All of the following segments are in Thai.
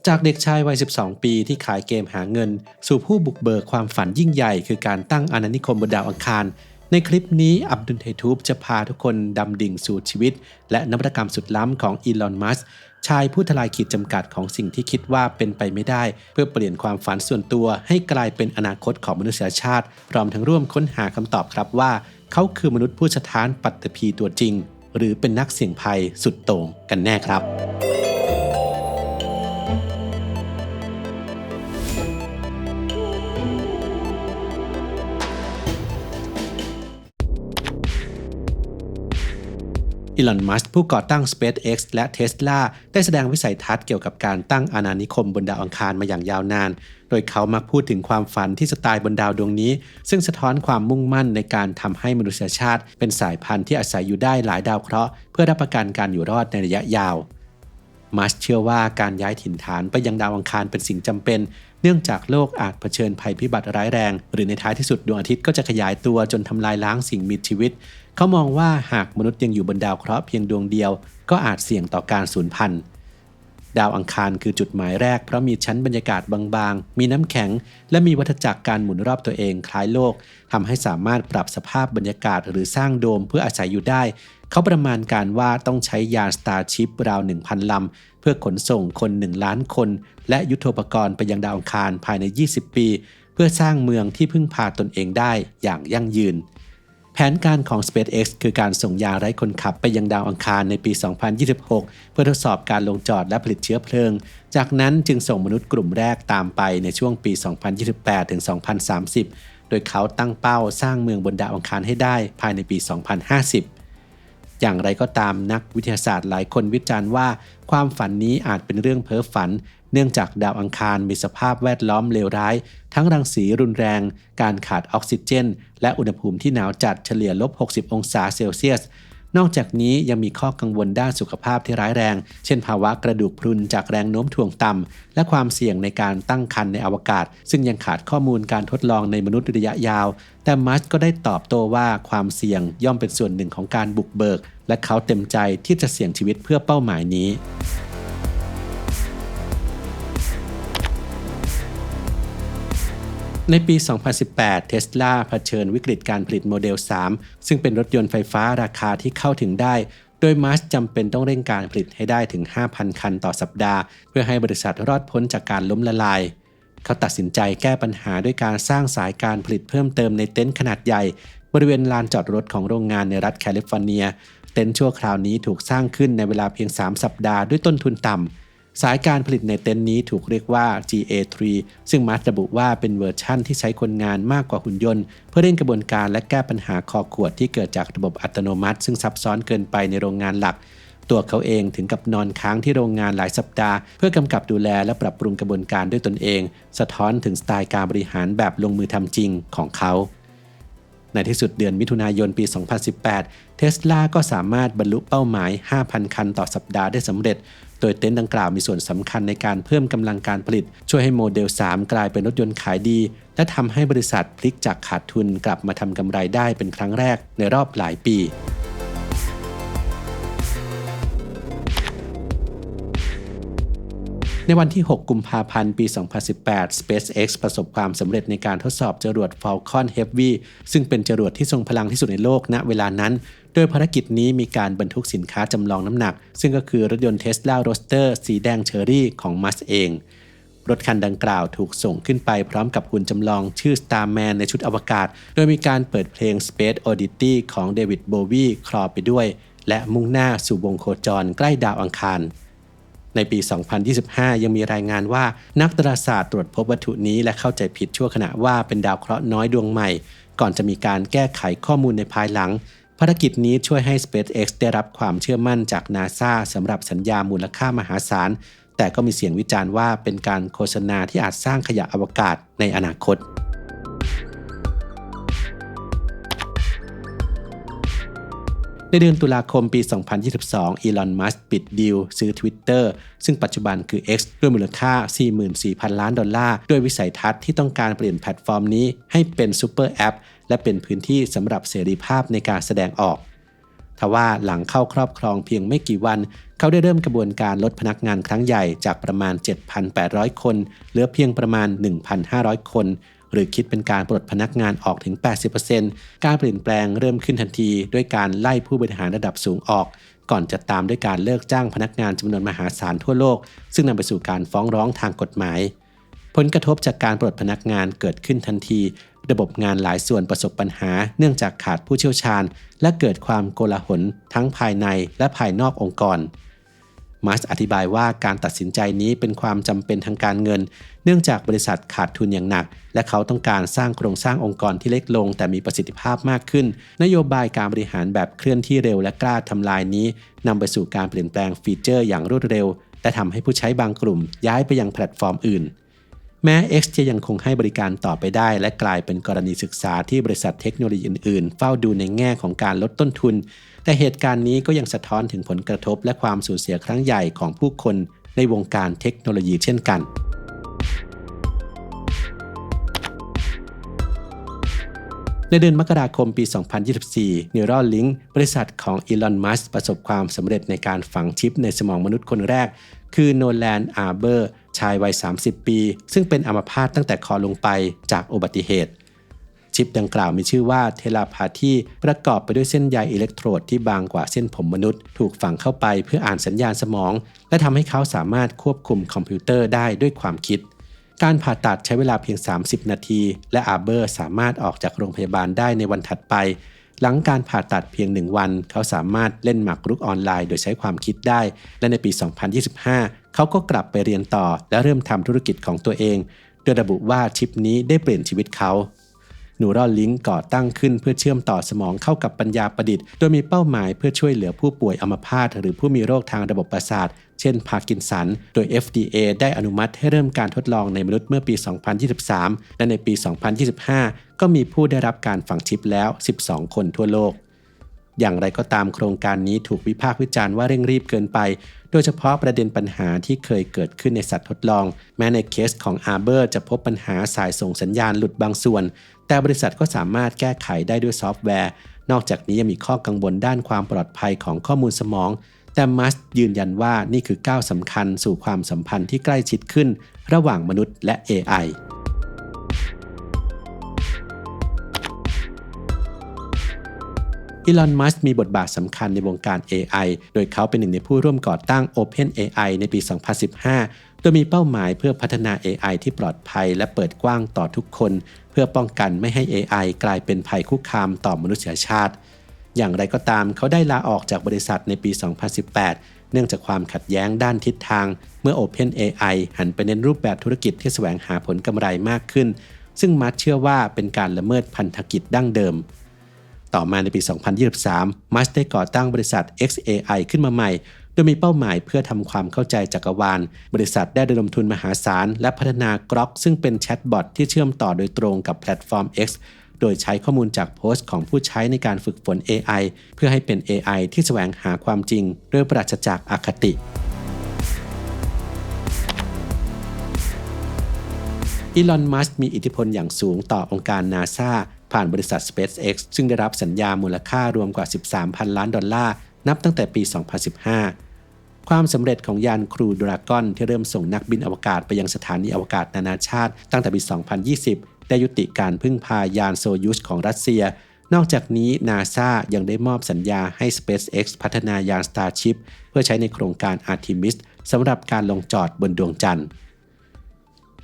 จากเด็กชายวัย 12 ปีที่ขายเกมหาเงินสู่ผู้บุกเบิกความฝันยิ่งใหญ่คือการตั้งอาณานิคมบนดาวอังคารในคลิปนี้อับดุลไททูบจะพาทุกคนดำดิ่งสู่ชีวิตและนวัตกรรมสุดล้ำของอีลอน มัสก์ชายผู้ทลายขีดจำกัดของสิ่งที่คิดว่าเป็นไปไม่ได้เพื่อเปลี่ยนความฝันส่วนตัวให้กลายเป็นอนาคตของมนุษยชาติพร้อมทั้งร่วมค้นหาคำตอบครับว่าเขาคือมนุษย์ผู้สถานปัตภีตัวจริงหรือเป็นนักเสี่ยงภัยสุดโต่งกันแน่ครับอีลอน มัสก์ผู้ก่อตั้ง SpaceX และ Tesla ได้แสดงวิสัยทัศน์เกี่ยวกับการตั้งอาณานิคมบนดาวอังคารมาอย่างยาวนานโดยเขามักพูดถึงความฝันที่จะตายบนดาวดวงนี้ซึ่งสะท้อนความมุ่งมั่นในการทำให้มนุษยชาติเป็นสายพันธุ์ที่อาศัยอยู่ได้หลายดาวเคราะห์เพื่อรับประกันการอยู่รอดในระยะยาวมัสก์เชื่อว่าการย้ายถิ่นฐานไปยังดาวอังคารเป็นสิ่งจำเป็นเนื่องจากโลกอาจเผชิญภัยพิบัติร้ายแรงหรือในท้ายที่สุดดวงอาทิตย์ก็จะขยายตัวจนทำลายล้างสิ่งมีชีวิตเขามองว่าหากมนุษย์ยังอยู่บนดาวเคราะห์เพียงดวงเดียวก็อาจเสี่ยงต่อการสูญพันธุ์ดาวอังคารคือจุดหมายแรกเพราะมีชั้นบรรยากาศบางๆมีน้ำแข็งและมีวัฏจักรการหมุนรอบตัวเองคล้ายโลกทำให้สามารถปรับสภาพบรรยากาศหรือสร้างโดมเพื่ออาศัยอยู่ได้เขาประมาณการว่าต้องใช้ยาน Starship ราว 1,000 ลำเพื่อขนส่งคน1 ล้านคนและยุทโธปกรณ์ไปยังดาวอังคารภายใน20 ปีเพื่อสร้างเมืองที่พึ่งพาตนเองได้อย่างยั่งยืนแผนการของ SpaceX คือการส่งยานไร้คนขับไปยังดาวอังคารในปี 2026 เพื่อทดสอบการลงจอดและผลิตเชื้อเพลิงจากนั้นจึงส่งมนุษย์กลุ่มแรกตามไปในช่วงปี 2028 ถึง 2030 โดยเขาตั้งเป้าสร้างเมืองบนดาวอังคารให้ได้ภายในปี 2050 อย่างไรก็ตามนักวิทยาศาสตร์หลายคนวิจารณ์ว่าความฝันนี้อาจเป็นเรื่องเพ้อฝันเนื่องจากดาวอังคารมีสภาพแวดล้อมเลวร้ายทั้งรังสีรุนแรงการขาดออกซิเจนและอุณหภูมิที่หนาวจัดเฉลี่ย-60 องศาเซลเซียสนอกจากนี้ยังมีข้อกังวลด้านสุขภาพที่ร้ายแรงเช่นภาวะกระดูกพรุนจากแรงโน้มถ่วงต่ำและความเสี่ยงในการตั้งครรภ์ในอวกาศซึ่งยังขาดข้อมูลการทดลองในมนุษย์ระยะยาวแต่มัสก์ก็ได้ตอบโต้ว่าความเสี่ยงย่อมเป็นส่วนหนึ่งของการบุกเบิกและเขาเต็มใจที่จะเสี่ยงชีวิตเพื่อเป้าหมายนี้ในปี 2018 Tesla เผชิญวิกฤตการผลิตโมเดล 3 ซึ่งเป็นรถยนต์ไฟฟ้าราคาที่เข้าถึงได้โดยมัสก์จำเป็นต้องเร่งการผลิตให้ได้ถึง 5,000 คันต่อสัปดาห์เพื่อให้บริษัทรอดพ้นจากการล้มละลายเขาตัดสินใจแก้ปัญหาด้วยการสร้างสายการผลิตเพิ่มเติมในเต็นท์ขนาดใหญ่บริเวณลานจอดรถของโรงงานในรัฐแคลิฟอร์เนียเต็นท์ชั่วคราวนี้ถูกสร้างขึ้นในเวลาเพียง 3 สัปดาห์ด้วยต้นทุนต่ำสายการผลิตในเต็นท์นี้ถูกเรียกว่า GA3 ซึ่งมัสก์ระบุว่าเป็นเวอร์ชั่นที่ใช้คนงานมากกว่าหุ่นยนต์เพื่อเร่งกระบวนการและแก้ปัญหาคอขวดที่เกิดจากระบบอัตโนมัติซึ่งซับซ้อนเกินไปในโรงงานหลักตัวเขาเองถึงกับนอนค้างที่โรงงานหลายสัปดาห์เพื่อกำกับดูแลและปรับปรุงกระบวนการด้วยตนเองสะท้อนถึงสไตล์การบริหารแบบลงมือทำจริงของเขาในที่สุดเดือนมิถุนายนปี 2018 Tesla ก็สามารถบรรลุเป้าหมาย 5,000 คันต่อสัปดาห์ได้สำเร็จโดยเต็นท์ดังกล่าวมีส่วนสำคัญในการเพิ่มกำลังการผลิตช่วยให้โมเดล 3 กลายเป็นรถยนต์ขายดีและทำให้บริษัทพลิกจากขาดทุนกลับมาทำกำไรได้เป็นครั้งแรกในรอบหลายปีในวันที่ 6 กุมภาพันธ์ ปี 2018 SpaceX ประสบความสำเร็จในการทดสอบจรวด Falcon Heavy ซึ่งเป็นจรวดที่ทรงพลังที่สุดในโลกณเวลานั้นโดยภารกิจนี้มีการบรรทุกสินค้าจำลองน้ำหนักซึ่งก็คือรถยนต์ Tesla Roadster สีแดงเชอร์รี่ของมัสก์เองรถคันดังกล่าวถูกส่งขึ้นไปพร้อมกับหุ่นจำลองชื่อ Starman ในชุดอวกาศโดยมีการเปิดเพลง Space Oddity ของเดวิดโบวีคลอไปด้วยและมุ่งหน้าสู่วงโคจรใกล้ดาวอังคารในปี 2025 ยังมีรายงานว่านักดาราศาสตร์ตรวจพบวัตถุนี้และเข้าใจผิดชั่วขณะว่าเป็นดาวเคราะห์น้อยดวงใหม่ก่อนจะมีการแก้ไขข้อมูลในภายหลังภารกิจนี้ช่วยให้ SpaceX ได้รับความเชื่อมั่นจาก NASA สำหรับสัญญามูลค่ามหาศาลแต่ก็มีเสียงวิจารณ์ว่าเป็นการโฆษณาที่อาจสร้างขยะอวกาศในอนาคตในเดือนตุลาคมปี 2022 อีลอน มัสก์ปิดดีลซื้อ Twitter ซึ่งปัจจุบันคือ X ด้วยมูลค่า 44,000 ล้านดอลลาร์ด้วยวิสัยทัศน์ที่ต้องการเปลี่ยนแพลตฟอร์มนี้ให้เป็นซูเปอร์แอปและเป็นพื้นที่สำหรับเสรีภาพในการแสดงออกทว่าหลังเข้าครอบครองเพียงไม่กี่วัน เขาได้เริ่มกระบวนการลดพนักงานครั้งใหญ่จากประมาณ 7,800 คนเหลือเพียงประมาณ 1,500 คนหรือคิดเป็นการปลดพนักงานออกถึง 80% การเปลี่ยนแปลงเริ่มขึ้นทันทีด้วยการไล่ผู้บริหารระดับสูงออกก่อนจะตามด้วยการเลิกจ้างพนักงานจำนวนมหาศาลทั่วโลกซึ่งนำไปสู่การฟ้องร้องทางกฎหมายผลกระทบจากการปลดพนักงานเกิดขึ้นทันทีระบบงานหลายส่วนประสบปัญหาเนื่องจากขาดผู้เชี่ยวชาญและเกิดความโกลาหลทั้งภายในและภายนอกองค์กรมัสอธิบายว่าการตัดสินใจนี้เป็นความจำเป็นทางการเงินเนื่องจากบริษัทขาดทุนอย่างหนักและเขาต้องการสร้างโครงสร้างองค์กรที่เล็กลงแต่มีประสิทธิภาพมากขึ้นนโยบายการบริหารแบบเคลื่อนที่เร็วและกล้าทำลายนี้นำไปสู่การเปลี่ยนแปลงฟีเจอร์อย่างรวดเร็วและทำให้ผู้ใช้บางกลุ่มย้ายไปยังแพลตฟอร์มอื่นแม้ X จะยังคงให้บริการต่อไปได้และกลายเป็นกรณีศึกษาที่บริษัทเทคโนโลยีอื่นๆเฝ้าดูในแง่ของการลดต้นทุนแต่เหตุการณ์นี้ก็ยังสะท้อนถึงผลกระทบและความสูญเสียครั้งใหญ่ของผู้คนในวงการเทคโนโลยีเช่นกันในเดือนมกราคมปี 2024 Neuralink บริษัทของ Elon Musk ประสบความสำเร็จในการฝังชิปในสมองมนุษย์คนแรกคือโนแลน อาร์เบอร์ชายวัย 30 ปีซึ่งเป็นอัมพาตตั้งแต่คอลงไปจากอุบัติเหตุชิปดังกล่าวมีชื่อว่าเทเลพาธีประกอบไปด้วยเส้นใยอิเล็กโทรดที่บางกว่าเส้นผมมนุษย์ถูกฝังเข้าไปเพื่ออ่านสัญญาณสมองและทำให้เขาสามารถควบคุมคอมพิวเตอร์ได้ด้วยความคิดการผ่าตัดใช้เวลาเพียง 30 นาทีและอาร์เบอร์สามารถออกจากโรงพยาบาลได้ในวันถัดไปหลังการผ่าตัดเพียง1วันเขาสามารถเล่นหมากรุกออนไลน์โดยใช้ความคิดได้และในปี 2025 เขาก็กลับไปเรียนต่อและเริ่มทำธุรกิจของตัวเองโดยระบุว่าชิปนี้ได้เปลี่ยนชีวิตเขาNeuralink ก่อตั้งขึ้นเพื่อเชื่อมต่อสมองเข้ากับปัญญาประดิษฐ์โดยมีเป้าหมายเพื่อช่วยเหลือผู้ป่วยอัมพาตหรือผู้มีโรคทางระบบประสาทเช่นพาร์กินสันโดย FDA ได้อนุมัติให้เริ่มการทดลองในมนุษย์เมื่อปี 2023 และในปี 2025 ก็มีผู้ได้รับการฝังชิปแล้ว 12 คนทั่วโลกอย่างไรก็ตามโครงการนี้ถูกวิพากษ์วิจารณ์ว่าเร่งรีบเกินไปโดยเฉพาะประเด็นปัญหาที่เคยเกิดขึ้นในสัตว์ทดลองแม้ในเคสของอาร์เบอร์จะพบปัญหาสายส่งสัญญาณหลุดบางส่วนแต่บริษัทก็สามารถแก้ไขได้ด้วยซอฟต์แวร์นอกจากนี้ยังมีข้อกังวลด้านความปลอดภัยของข้อมูลสมองแต่มัสยืนยันว่านี่คือก้าวสำคัญสู่ความสัมพันธ์ที่ใกล้ชิดขึ้นระหว่างมนุษย์และ AIอีลอน มัสก์มีบทบาทสำคัญในวงการ AI โดยเขาเป็นหนึ่งในผู้ร่วมก่อตั้ง OpenAI ในปี 2015 โดยมีเป้าหมายเพื่อพัฒนา AI ที่ปลอดภัยและเปิดกว้างต่อทุกคนเพื่อป้องกันไม่ให้ AI กลายเป็นภัยคุกคามต่อมนุษยชาติอย่างไรก็ตามเขาได้ลาออกจากบริษัทในปี 2018 เนื่องจากความขัดแย้งด้านทิศทางเมื่อ OpenAI หันไปเน้นรูปแบบธุรกิจที่แสวงหาผลกำไรมากขึ้นซึ่งมัสก์เชื่อว่าเป็นการละเมิดพันธกิจดั้งเดิมต่อมาในปี 2023 มัสก์ได้ก่อตั้งบริษัท xAI ขึ้นมาใหม่โดยมีเป้าหมายเพื่อทำความเข้าใจจักรวาลบริษัทได้ระดมทุนมหาศาลและพัฒนา Grok ซึ่งเป็นแชทบอทที่เชื่อมต่อโดยตรงกับแพลตฟอร์ม X โดยใช้ข้อมูลจากโพสต์ของผู้ใช้ในการฝึกฝน AI เพื่อให้เป็น AI ที่แสวงหาความจริงโดยปราศจากอคติอีลอน มัสก์มีอิทธิพลอย่างสูงต่อองค์การ NASA ผ่านบริษัท SpaceX ซึ่งได้รับสัญญามูลค่ารวมกว่า 13,000 ล้านดอลลาร์นับตั้งแต่ปี 2015 ความสำเร็จของยานครูดราก้อนที่เริ่มส่งนักบินอวกาศไปยังสถานีอวกาศนานาชาติตั้งแต่ปี 2020 ได้ยุติการพึ่งพายานโซยูสของรัสเซียนอกจากนี้ NASA ยังได้มอบสัญญาให้ SpaceX พัฒนายาน Starship เพื่อใช้ในโครงการ Artemis สำหรับการลงจอดบนดวงจันทร์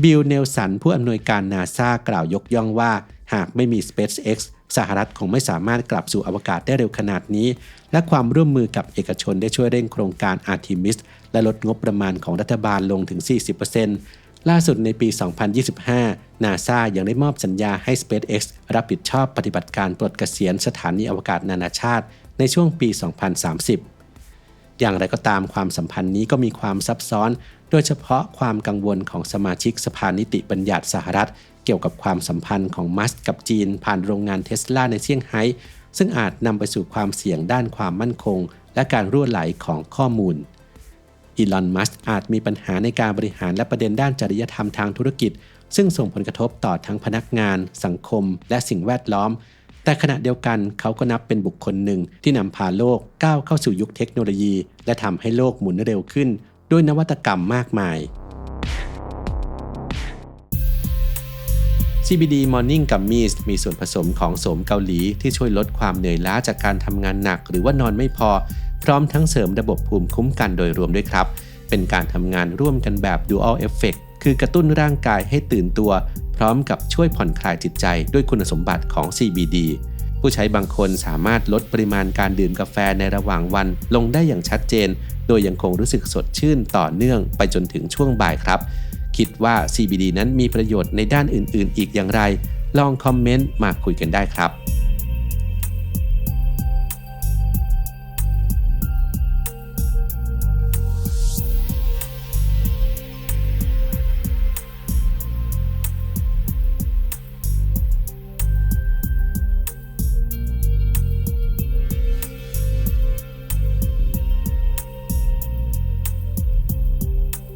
บิล เนลสันผู้อำนวยการ NASA กล่าวยกย่องว่าหากไม่มี SpaceX สหรัฐคงไม่สามารถกลับสู่อวกาศได้เร็วขนาดนี้และความร่วมมือกับเอกชนได้ช่วยเร่งโครงการ Artemis และลดงบประมาณของรัฐบาลลงถึง 40%ล่าสุดในปี 2025 NASA ยังได้มอบสัญญาให้ SpaceX รับผิดชอบปฏิบัติการปลดเกษียณสถานีอวกาศนานาชาติในช่วงปี 2030 อย่างไรก็ตามความสัมพันธ์นี้ก็มีความซับซ้อนโดยเฉพาะความกังวลของสมาชิกสภานิติบัญญัติสหรัฐเกี่ยวกับความสัมพันธ์ของมัสก์กับจีนผ่านโรงงานเทสลาในเซี่ยงไฮ้ซึ่งอาจนำไปสู่ความเสี่ยงด้านความมั่นคงและการรั่วไหลของข้อมูลอีลอน มัสก์อาจมีปัญหาในการบริหารและประเด็นด้านจริยธรรมทางธุรกิจซึ่งส่งผลกระทบต่อทั้งพนักงานสังคมและสิ่งแวดล้อม แต่ขณะเดียวกันเขาก็นับเป็นบุคคลหนึ่งที่นำพาโลกก้าวเข้าสู่ยุคเทคโนโลยีและทำให้โลกหมุนเร็วขึ้นด้วยนวัตกรรมมากมาย CBD Morning Gummies มีส่วนผสมของโสมเกาหลีที่ช่วยลดความเหนื่อยล้าจากการทำงานหนักหรือว่านอนไม่พอพร้อมทั้งเสริมระบบภูมิคุ้มกันโดยรวมด้วยครับเป็นการทำงานร่วมกันแบบ Dual Effect คือกระตุ้นร่างกายให้ตื่นตัวพร้อมกับช่วยผ่อนคลายจิตใจด้วยคุณสมบัติของ CBD ผู้ใช้บางคนสามารถลดปริมาณการดื่มกาแฟในระหว่างวันลงได้อย่างชัดเจนโดยยังคงรู้สึกสดชื่นต่อเนื่องไปจนถึงช่วงบ่ายครับคิดว่า CBD นั้นมีประโยชน์ในด้านอื่นๆอีกอย่างไรลองคอมเมนต์มาคุยกันได้ครับ